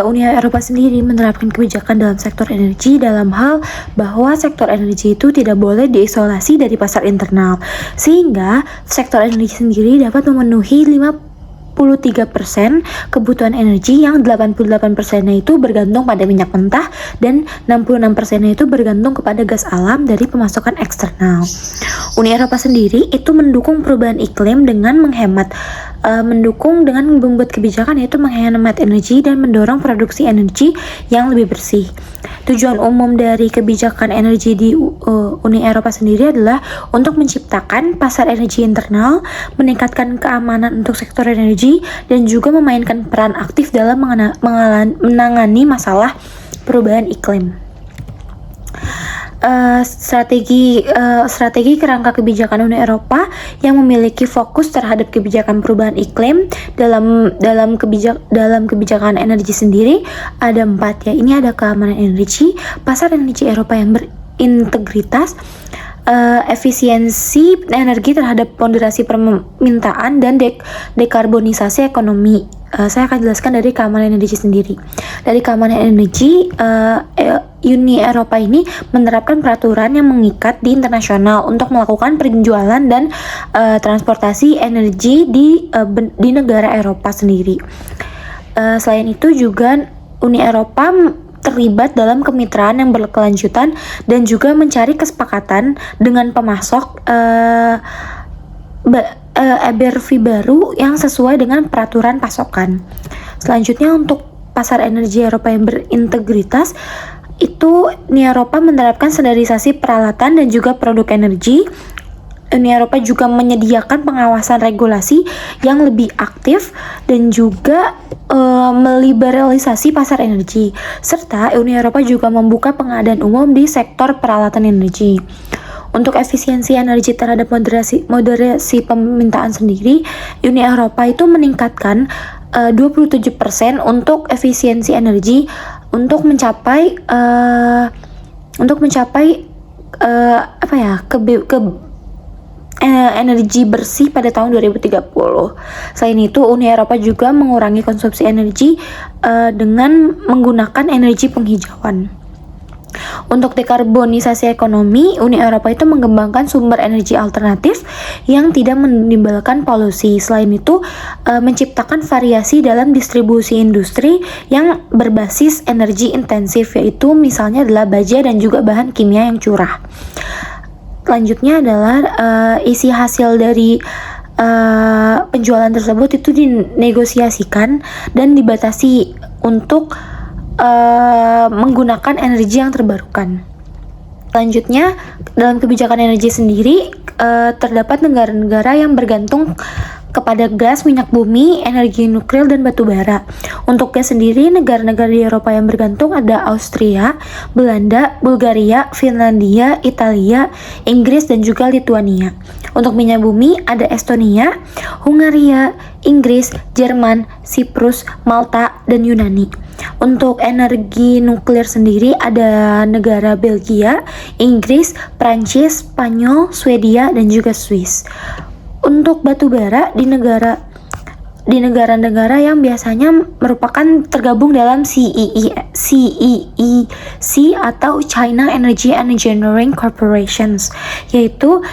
Uni Eropa sendiri menerapkan kebijakan dalam sektor energi dalam hal bahwa sektor energi itu tidak boleh diisolasi dari pasar internal, sehingga sektor energi sendiri dapat memenuhi 5 23% kebutuhan energi, yang 88%-nya itu bergantung pada minyak mentah dan 66%-nya itu bergantung kepada gas alam dari pemasukan eksternal. Uni Eropa sendiri itu mendukung perubahan iklim dengan membuat kebijakan yaitu menghemat energi dan mendorong produksi energi yang lebih bersih. Tujuan umum dari kebijakan energi di Uni Eropa sendiri adalah untuk menciptakan pasar energi internal, meningkatkan keamanan untuk sektor energi, dan juga memainkan peran aktif dalam menangani masalah perubahan iklim. Strategi kerangka kebijakan Uni Eropa yang memiliki fokus terhadap kebijakan perubahan iklim dalam kebijakan energi sendiri ada 4 ya. Ini ada keamanan energi, pasar energi Eropa yang berintegritas, efisiensi energi terhadap ponderasi permintaan, dan dekarbonisasi ekonomi. Saya akan jelaskan dari keamanan energi sendiri. Dari keamanan energi, Uni Eropa ini menerapkan peraturan yang mengikat di internasional untuk melakukan penjualan dan transportasi energi di negara Eropa sendiri. Selain itu juga Uni Eropa terlibat dalam kemitraan yang berkelanjutan dan juga mencari kesepakatan dengan pemasok EBRD baru yang sesuai dengan peraturan pasokan. Selanjutnya, untuk pasar energi Eropa yang berintegritas, itu Uni Eropa menerapkan standarisasi peralatan dan juga produk energi. Uni Eropa juga menyediakan pengawasan regulasi yang lebih aktif dan juga meliberalisasi pasar energi, serta Uni Eropa juga membuka pengadaan umum di sektor peralatan energi. Untuk efisiensi energi terhadap moderasi permintaan sendiri, Uni Eropa itu meningkatkan 27% untuk efisiensi energi untuk mencapai energi bersih pada tahun 2030. Selain itu, Uni Eropa juga mengurangi konsumsi energi dengan menggunakan energi penghijauan. Untuk dekarbonisasi ekonomi, Uni Eropa itu mengembangkan sumber energi alternatif yang tidak menimbulkan polusi. Selain itu, menciptakan variasi dalam distribusi industri yang berbasis energi intensif, yaitu misalnya adalah baja dan juga bahan kimia yang curah. Selanjutnya adalah isi hasil dari penjualan tersebut itu dinegosiasikan dan dibatasi untuk menggunakan energi yang terbarukan. Selanjutnya, dalam kebijakan energi sendiri terdapat negara-negara yang bergantung kepada gas, minyak bumi, energi nuklir, dan batu bara. Untuk gas sendiri, negara-negara di Eropa yang bergantung ada Austria, Belanda, Bulgaria, Finlandia, Italia, Inggris, dan juga Lituania. Untuk minyak bumi ada Estonia, Hungaria, Inggris, Jerman, Siprus, Malta, dan Yunani. Untuk energi nuklir sendiri ada negara Belgia, Inggris, Prancis, Spanyol, Swedia, dan juga Swiss. Untuk batu bara di negara-negara yang biasanya merupakan tergabung dalam CEEC atau China Energy and Engineering Corporations, yaitu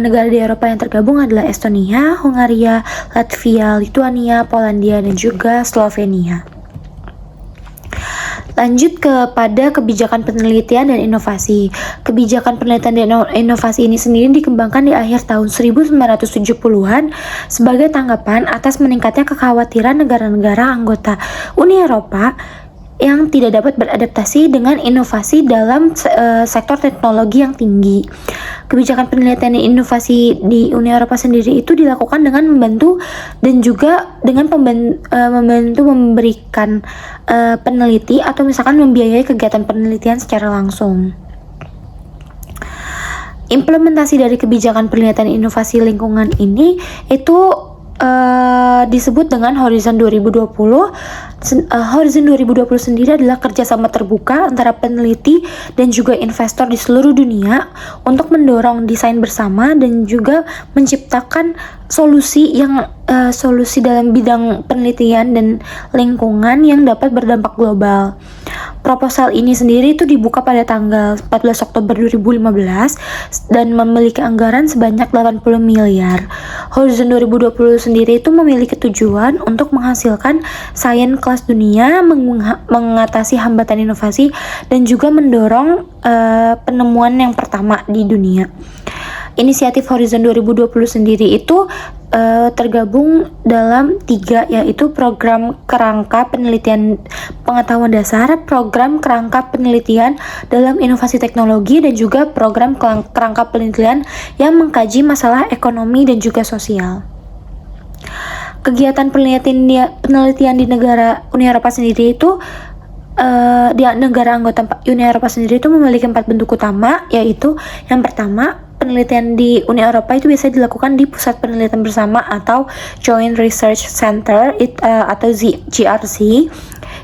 negara di Eropa yang tergabung adalah Estonia, Hungaria, Latvia, Lituania, Polandia, dan juga Slovenia. Lanjut kepada kebijakan penelitian dan inovasi. Kebijakan penelitian dan inovasi ini sendiri dikembangkan di akhir tahun 1970-an sebagai tanggapan atas meningkatnya kekhawatiran negara-negara anggota Uni Eropa yang tidak dapat beradaptasi dengan inovasi dalam sektor teknologi yang tinggi. Kebijakan penelitian dan inovasi di Uni Eropa sendiri itu dilakukan dengan membantu dan juga dengan membantu memberikan peneliti atau misalkan membiayai kegiatan penelitian secara langsung. Implementasi dari kebijakan penelitian dan inovasi lingkungan ini itu disebut dengan Horizon 2020. Horizon 2020 sendiri adalah kerjasama terbuka antara peneliti dan juga investor di seluruh dunia untuk mendorong desain bersama dan juga menciptakan solusi dalam bidang penelitian dan lingkungan yang dapat berdampak global. Proposal ini sendiri itu dibuka pada tanggal 14 Oktober 2015 dan memiliki anggaran sebanyak 80 miliar. Horizon 2020 sendiri itu memiliki tujuan untuk menghasilkan sains kelas dunia, mengatasi hambatan inovasi, dan juga mendorong penemuan yang pertama di dunia. Inisiatif Horizon 2020 sendiri itu tergabung dalam 3, yaitu program kerangka penelitian pengetahuan dasar, program kerangka penelitian dalam inovasi teknologi, dan juga program kerangka penelitian yang mengkaji masalah ekonomi dan juga sosial. Kegiatan penelitian di negara Uni Eropa sendiri itu di negara anggota Uni Eropa sendiri itu memiliki 4 bentuk utama, yaitu yang pertama, penelitian di Uni Eropa itu biasa dilakukan di Pusat Penelitian Bersama atau Joint Research Center atau JRC.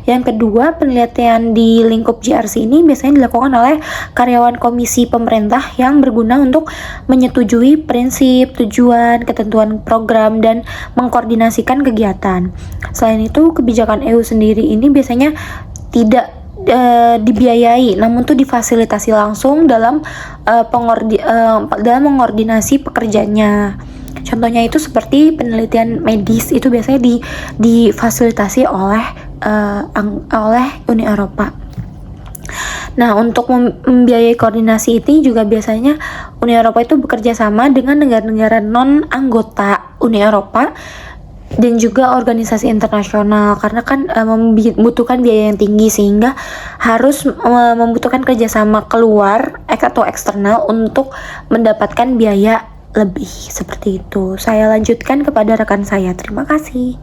Yang kedua, penelitian di lingkup JRC ini biasanya dilakukan oleh karyawan komisi pemerintah yang berguna untuk menyetujui prinsip, tujuan, ketentuan program, dan mengkoordinasikan kegiatan. Selain itu, kebijakan EU sendiri ini biasanya tidak dibiayai, namun tuh difasilitasi langsung dalam mengordinasi pekerjanya. Contohnya itu seperti penelitian medis itu biasanya difasilitasi oleh Uni Eropa. Nah, untuk membiayai koordinasi ini juga biasanya Uni Eropa itu bekerja sama dengan negara-negara non anggota Uni Eropa dan juga organisasi internasional, karena kan membutuhkan biaya yang tinggi sehingga harus membutuhkan kerjasama keluar atau eksternal untuk mendapatkan biaya lebih, seperti itu. Saya lanjutkan kepada rekan saya. Terima kasih.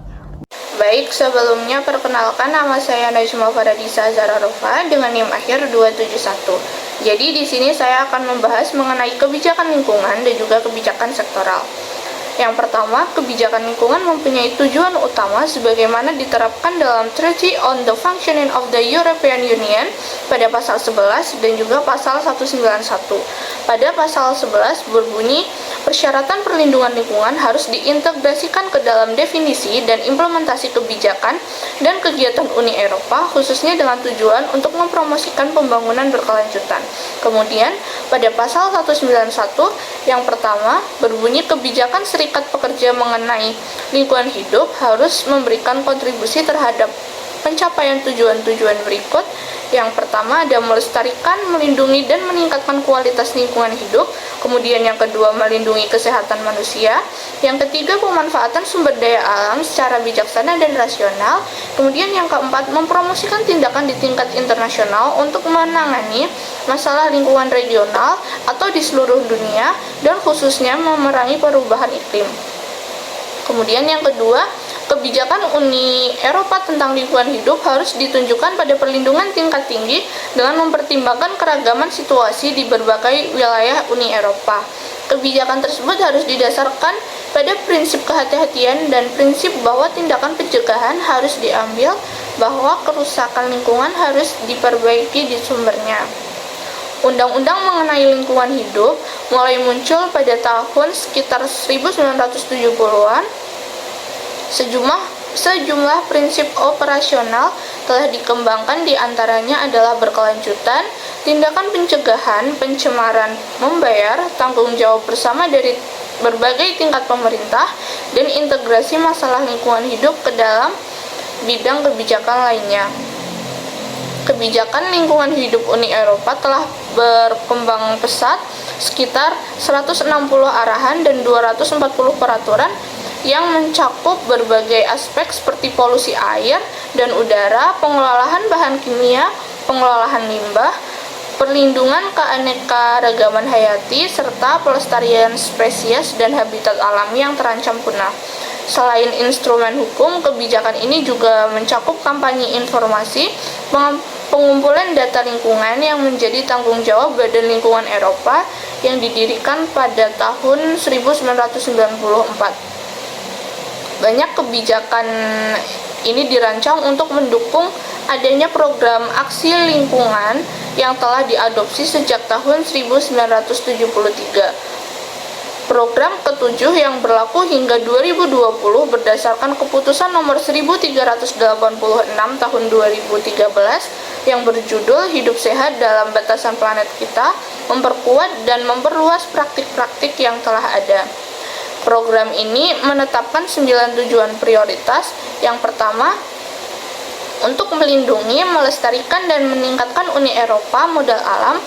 Baik, sebelumnya perkenalkan, nama saya Najma Faradisa Zararova dengan NIM akhir 271. Jadi di sini saya akan membahas mengenai kebijakan lingkungan dan juga kebijakan sektoral. Yang pertama, kebijakan lingkungan mempunyai tujuan utama sebagaimana diterapkan dalam Treaty on the Functioning of the European Union pada pasal 11 dan juga pasal 191. Pada pasal 11 berbunyi, persyaratan perlindungan lingkungan harus diintegrasikan ke dalam definisi dan implementasi kebijakan dan kegiatan Uni Eropa, khususnya dengan tujuan untuk mempromosikan pembangunan berkelanjutan. Kemudian, pada pasal 191 yang pertama berbunyi, kebijakan Serikat Pekerja mengenai lingkungan hidup harus memberikan kontribusi terhadap pencapaian tujuan-tujuan berikut. Yang pertama ada melestarikan, melindungi, dan meningkatkan kualitas lingkungan hidup. Kemudian yang kedua, melindungi kesehatan manusia. Yang ketiga, pemanfaatan sumber daya alam secara bijaksana dan rasional. Kemudian yang keempat, mempromosikan tindakan di tingkat internasional untuk menangani masalah lingkungan regional atau di seluruh dunia, dan khususnya memerangi perubahan iklim. Kemudian yang kedua, kebijakan Uni Eropa tentang lingkungan hidup harus ditunjukkan pada perlindungan tingkat tinggi dengan mempertimbangkan keragaman situasi di berbagai wilayah Uni Eropa. Kebijakan tersebut harus didasarkan pada prinsip kehati-hatian dan prinsip bahwa tindakan pencegahan harus diambil, bahwa kerusakan lingkungan harus diperbaiki di sumbernya. Undang-undang mengenai lingkungan hidup mulai muncul pada tahun sekitar 1970-an. Sejumlah prinsip operasional telah dikembangkan, diantaranya adalah berkelanjutan, tindakan pencegahan, pencemaran membayar, tanggung jawab bersama dari berbagai tingkat pemerintah, dan integrasi masalah lingkungan hidup ke dalam bidang kebijakan lainnya. Kebijakan lingkungan hidup Uni Eropa telah berkembang pesat, sekitar 160 arahan dan 240 peraturan yang mencakup berbagai aspek seperti polusi air dan udara, pengelolaan bahan kimia, pengelolaan limbah, perlindungan keanekaragaman hayati, serta pelestarian spesies dan habitat alami yang terancam punah. Selain instrumen hukum, kebijakan ini juga mencakup kampanye informasi, pengumpulan data lingkungan yang menjadi tanggung jawab Badan Lingkungan Eropa yang didirikan pada tahun 1994. Banyak kebijakan ini dirancang untuk mendukung adanya program aksi lingkungan yang telah diadopsi sejak tahun 1973. Program ketujuh yang berlaku hingga 2020 berdasarkan keputusan nomor 1386 tahun 2013 yang berjudul Hidup Sehat dalam Batasan Planet Kita, memperkuat dan memperluas praktik-praktik yang telah ada. Program ini menetapkan 9 tujuan prioritas. Yang pertama, untuk melindungi, melestarikan, dan meningkatkan Uni Eropa modal alam.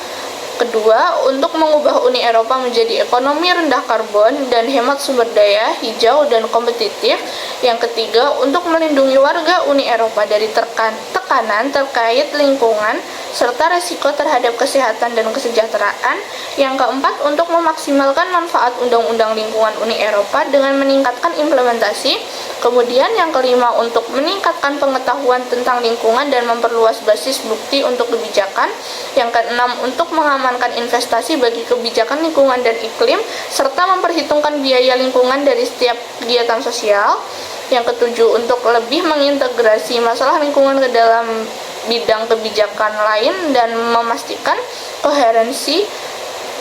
Kedua, untuk mengubah Uni Eropa menjadi ekonomi rendah karbon dan hemat sumber daya, hijau, dan kompetitif. Yang ketiga, untuk melindungi warga Uni Eropa dari tekanan terkait lingkungan serta resiko terhadap kesehatan dan kesejahteraan. Yang keempat, untuk memaksimalkan manfaat Undang-Undang Lingkungan Uni Eropa dengan meningkatkan implementasi. Kemudian yang kelima, untuk meningkatkan pengetahuan tentang lingkungan dan memperluas basis bukti untuk kebijakan. Yang keenam, untuk mengamankan investasi bagi kebijakan lingkungan dan iklim, serta memperhitungkan biaya lingkungan dari setiap kegiatan sosial. Yang ketujuh, untuk lebih mengintegrasi masalah lingkungan ke dalam bidang kebijakan lain dan memastikan koherensi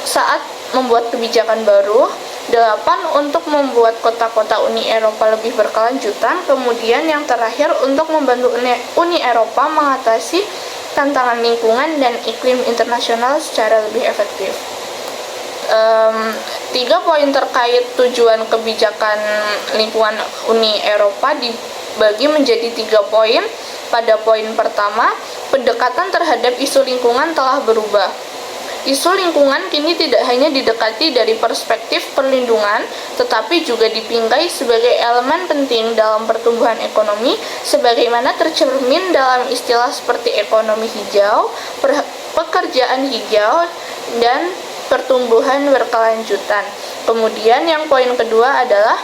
saat membuat kebijakan baru. 8. Untuk membuat kota-kota Uni Eropa lebih berkelanjutan. Kemudian yang terakhir, untuk membantu Uni Eropa mengatasi tantangan lingkungan dan iklim internasional secara lebih efektif. 3 poin terkait tujuan kebijakan lingkungan Uni Eropa dibagi menjadi 3 poin. Pada poin pertama, pendekatan terhadap isu lingkungan telah berubah. Isu lingkungan kini tidak hanya didekati dari perspektif perlindungan, tetapi juga dipinggai sebagai elemen penting dalam pertumbuhan ekonomi, sebagaimana tercermin dalam istilah seperti ekonomi hijau, pekerjaan hijau, dan pertumbuhan berkelanjutan. Kemudian yang poin kedua adalah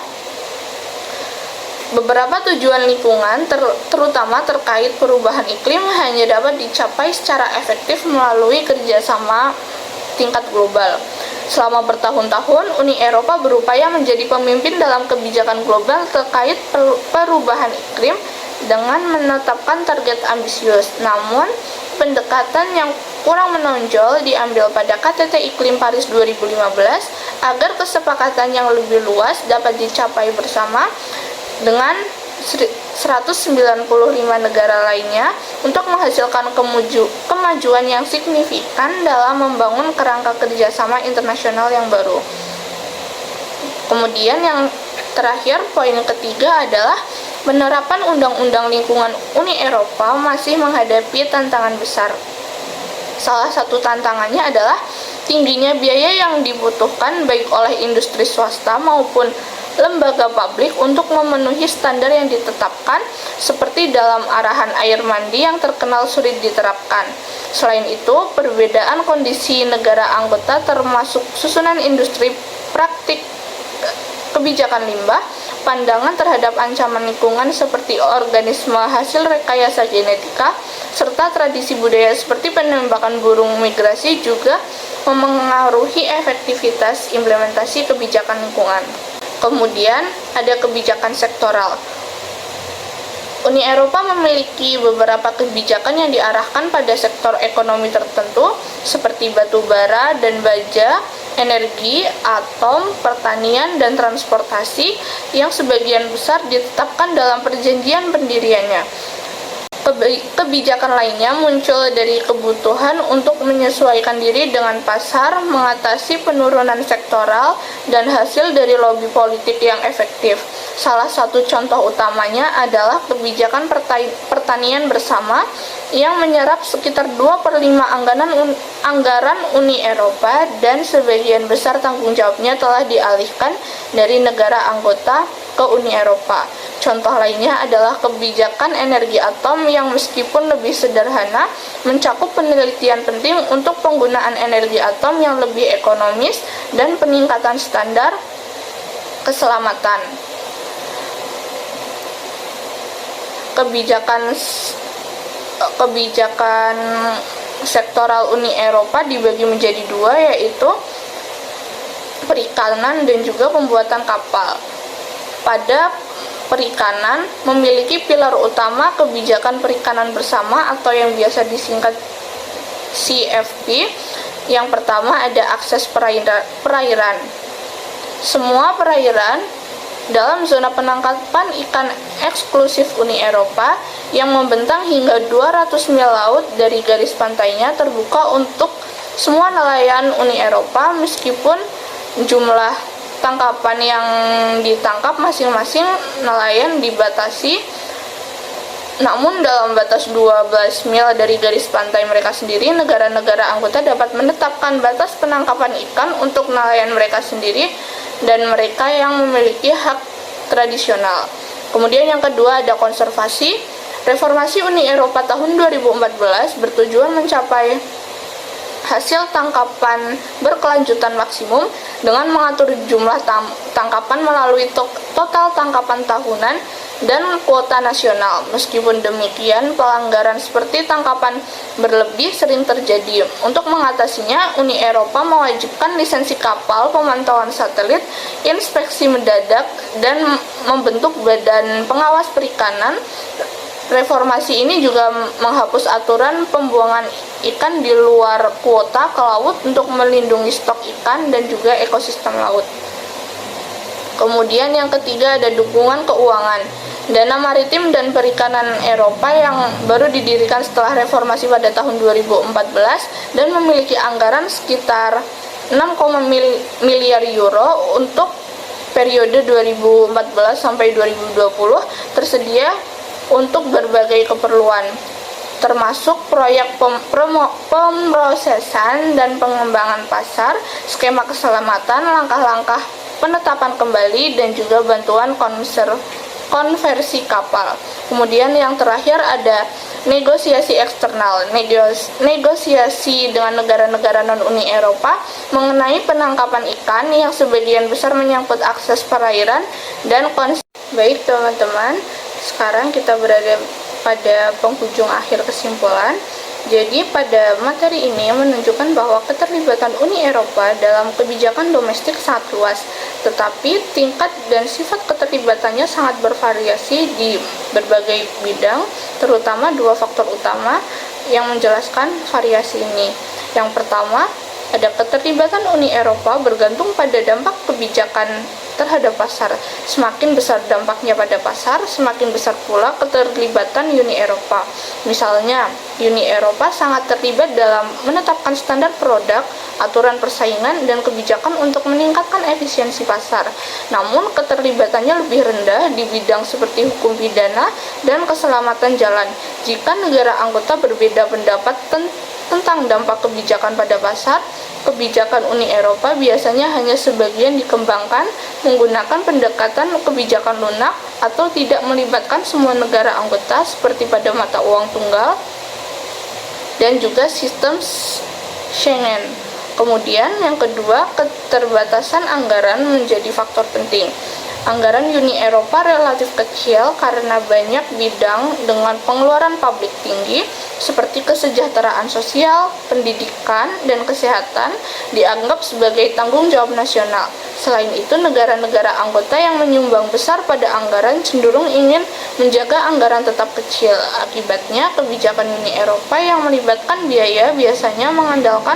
beberapa tujuan lingkungan, terutama terkait perubahan iklim, hanya dapat dicapai secara efektif melalui kerjasama tingkat global. Selama bertahun-tahun, Uni Eropa berupaya menjadi pemimpin dalam kebijakan global terkait perubahan iklim dengan menetapkan target ambisius. Namun, pendekatan yang kurang menonjol diambil pada KTT Iklim Paris 2015 agar kesepakatan yang lebih luas dapat dicapai bersama dengan 195 negara lainnya untuk menghasilkan kemajuan yang signifikan dalam membangun kerangka kerjasama internasional yang baru. Kemudian yang terakhir, poin ketiga adalah penerapan Undang-Undang Lingkungan Uni Eropa masih menghadapi tantangan besar. Salah satu tantangannya adalah tingginya biaya yang dibutuhkan baik oleh industri swasta maupun lembaga publik untuk memenuhi standar yang ditetapkan, seperti dalam arahan air mandi yang terkenal sulit diterapkan. Selain itu, perbedaan kondisi negara anggota termasuk susunan industri, praktik kebijakan limbah, pandangan terhadap ancaman lingkungan seperti organisme hasil rekayasa genetika, serta tradisi budaya seperti penembakan burung migrasi juga memengaruhi efektivitas implementasi kebijakan lingkungan. Kemudian ada kebijakan sektoral. Uni Eropa memiliki beberapa kebijakan yang diarahkan pada sektor ekonomi tertentu seperti batu bara dan baja, energi, atom, pertanian, dan transportasi yang sebagian besar ditetapkan dalam perjanjian pendiriannya. Kebijakan lainnya muncul dari kebutuhan untuk menyesuaikan diri dengan pasar, mengatasi penurunan sektoral, dan hasil dari lobi politik yang efektif. Salah satu contoh utamanya adalah kebijakan pertanian bersama yang menyerap sekitar 2/5 anggaran Uni Eropa, dan sebagian besar tanggung jawabnya telah dialihkan dari negara anggota ke Uni Eropa. Contoh lainnya adalah kebijakan energi atom yang meskipun lebih sederhana, mencakup penelitian penting untuk penggunaan energi atom yang lebih ekonomis dan peningkatan standar keselamatan. Kebijakan sektoral Uni Eropa dibagi menjadi dua, yaitu perikanan dan juga pembuatan kapal. Pada perikanan memiliki pilar utama kebijakan perikanan bersama atau yang biasa disingkat CFP. Yang pertama ada akses perairan. semua perairan dalam zona penangkapan ikan eksklusif Uni Eropa yang membentang hingga 200 mil laut dari garis pantainya terbuka untuk semua nelayan Uni Eropa, meskipun jumlah tangkapan yang ditangkap masing-masing nelayan dibatasi, namun dalam batas 12 mil dari garis pantai mereka sendiri, negara-negara anggota dapat menetapkan batas penangkapan ikan untuk nelayan mereka sendiri dan mereka yang memiliki hak tradisional. Kemudian yang kedua ada konservasi. Reformasi Uni Eropa tahun 2014 bertujuan mencapai hasil tangkapan berkelanjutan maksimum dengan mengatur jumlah tangkapan melalui total tangkapan tahunan dan kuota nasional. Meskipun demikian, pelanggaran seperti tangkapan berlebih sering terjadi. Untuk mengatasinya, Uni Eropa mewajibkan lisensi kapal, pemantauan satelit, inspeksi mendadak, dan membentuk badan pengawas perikanan. Reformasi ini juga menghapus aturan pembuangan ikan di luar kuota ke laut untuk melindungi stok ikan dan juga ekosistem laut. Kemudian yang ketiga ada dukungan keuangan. Dana Maritim dan Perikanan Eropa yang baru didirikan setelah reformasi pada tahun 2014 dan memiliki anggaran sekitar 6, miliar euro untuk periode 2014 sampai 2020 tersedia untuk berbagai keperluan, termasuk proyek pemrosesan dan pengembangan pasar, skema keselamatan, langkah-langkah penetapan kembali, dan juga bantuan konversi kapal. Kemudian yang terakhir ada negosiasi eksternal, negosiasi dengan negara-negara non-Uni Eropa mengenai penangkapan ikan yang sebagian besar menyangkut akses perairan dan Baik teman-teman, sekarang kita berada pada penghujung akhir kesimpulan. Jadi pada materi ini menunjukkan bahwa keterlibatan Uni Eropa dalam kebijakan domestik sangat luas, tetapi tingkat dan sifat keterlibatannya sangat bervariasi di berbagai bidang, terutama dua faktor utama yang menjelaskan variasi ini. Yang pertama, ada keterlibatan Uni Eropa bergantung pada dampak kebijakan terhadap pasar. Semakin besar dampaknya pada pasar, semakin besar pula keterlibatan Uni Eropa. Misalnya, Uni Eropa sangat terlibat dalam menetapkan standar produk, aturan persaingan, dan kebijakan untuk meningkatkan efisiensi pasar. Namun, keterlibatannya lebih rendah di bidang seperti hukum pidana dan keselamatan jalan. Jika negara anggota berbeda pendapat tentang dampak kebijakan pada pasar, kebijakan Uni Eropa biasanya hanya sebagian dikembangkan menggunakan pendekatan kebijakan lunak atau tidak melibatkan semua negara anggota seperti pada mata uang tunggal dan juga sistem Schengen. Kemudian yang kedua, keterbatasan anggaran menjadi faktor penting. Anggaran Uni Eropa relatif kecil karena banyak bidang dengan pengeluaran publik tinggi seperti kesejahteraan sosial, pendidikan, dan kesehatan dianggap sebagai tanggung jawab nasional. Selain itu, negara-negara anggota yang menyumbang besar pada anggaran cenderung ingin menjaga anggaran tetap kecil. Akibatnya, kebijakan Uni Eropa yang melibatkan biaya biasanya mengandalkan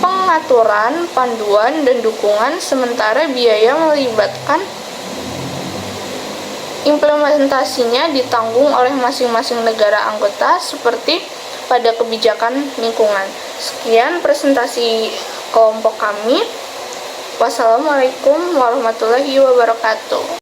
pengaturan, panduan, dan dukungan, sementara biaya melibatkan implementasinya ditanggung oleh masing-masing negara anggota seperti pada kebijakan lingkungan. Sekian presentasi kelompok kami. Wassalamualaikum warahmatullahi wabarakatuh.